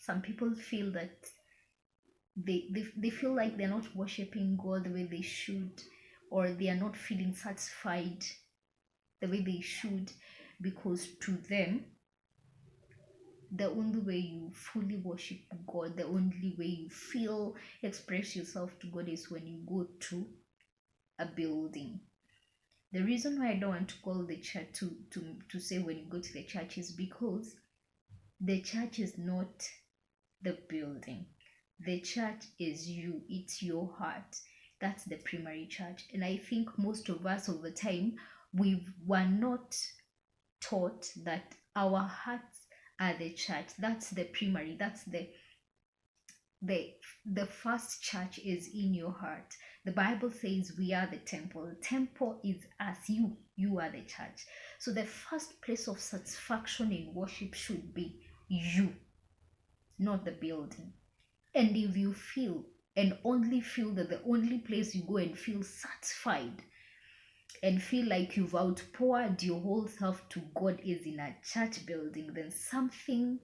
Some people feel that they feel like they're not worshiping God the way they should, or they are not feeling satisfied the way they should, because to them, the only way you fully worship God, the only way you feel express yourself to God is when you go to a building. The reason why I don't want to call the church to say when you go to the church is because the church is not the building. The church is you, it's your heart. That's the primary church. And I think most of us over time, we were not taught that our hearts are the church. That's the primary. That's the first church is in your heart. The Bible says we are the temple. The temple is us. You are the church. So the first place of satisfaction in worship should be you, not the building. And if you feel and only feel that the only place you go and feel satisfied and feel like you've outpoured your whole self to God is in a church building, then something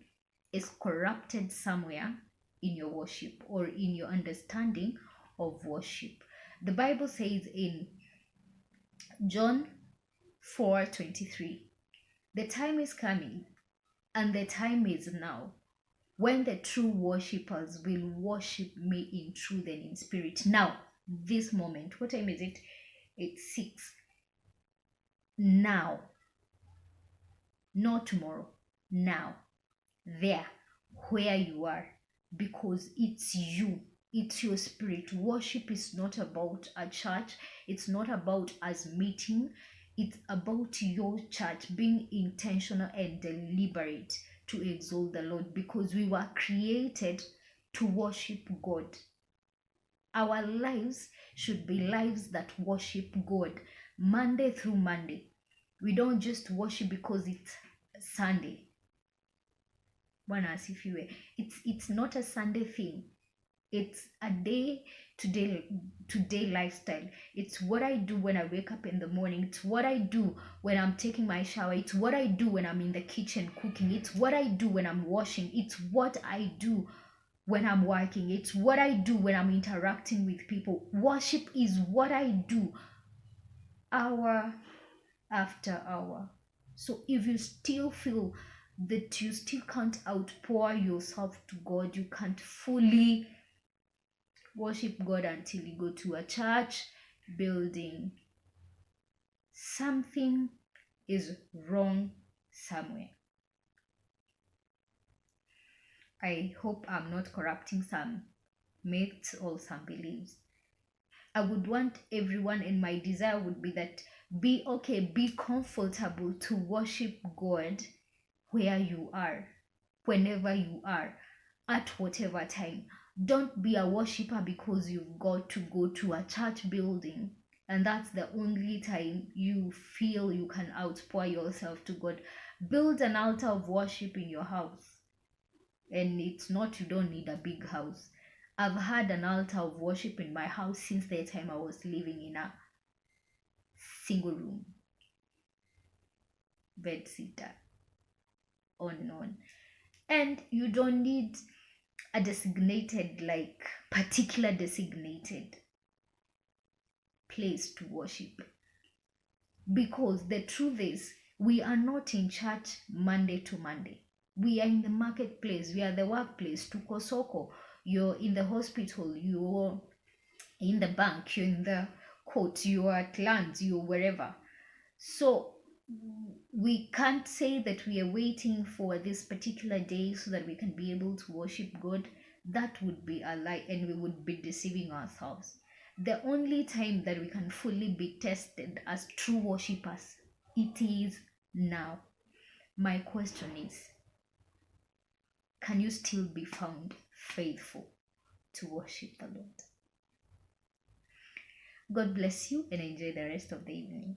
is corrupted somewhere in your worship or in your understanding of worship. The Bible says in John 4:23, the time is coming and the time is now when the true worshippers will worship me in truth and in spirit. Now, this moment, what time is it? It's 6. Now, not tomorrow, now, there, where you are, because it's you, it's your spirit. Worship is not about a church, it's not about us meeting, it's about your church being intentional and deliberate to exalt the Lord, because we were created to worship God. Our lives should be lives that worship God Monday through Monday. We don't just worship because it's Sunday. It's not a Sunday thing. It's a day-to-day lifestyle. It's what I do when I wake up in the morning. It's what I do when I'm taking my shower. It's what I do when I'm in the kitchen cooking. It's what I do when I'm washing. It's what I do when I'm working. It's what I do when I'm interacting with people. Worship is what I do hour after hour. So if you still feel that you still can't outpour yourself to God, you can't fully worship God until you go to a church building, something is wrong somewhere. I hope I'm not corrupting some myths or some beliefs. I would want everyone, and my desire would be that be comfortable to worship God where you are, whenever you are, at whatever time. Don't be a worshiper because you've got to go to a church building and that's the only time you feel you can outpour yourself to God. Build an altar of worship in your house. And it's not, you don't need a big house. I've had an altar of worship in my house since the time I was living in a single room, bed sitter, on and on. And you don't need a particular designated place to worship, because the truth is we are not in church Monday to Monday. We are in the marketplace, we are the workplace, to Kosoko, you're in the hospital, you're in the bank, you're in the court, you're at lands, you're wherever. So we can't say that we are waiting for this particular day so that we can be able to worship God. That would be a lie, and we would be deceiving ourselves. The only time that we can fully be tested as true worshippers, it is now. My question is, can you still be found faithful to worship the Lord? God bless you and enjoy the rest of the evening.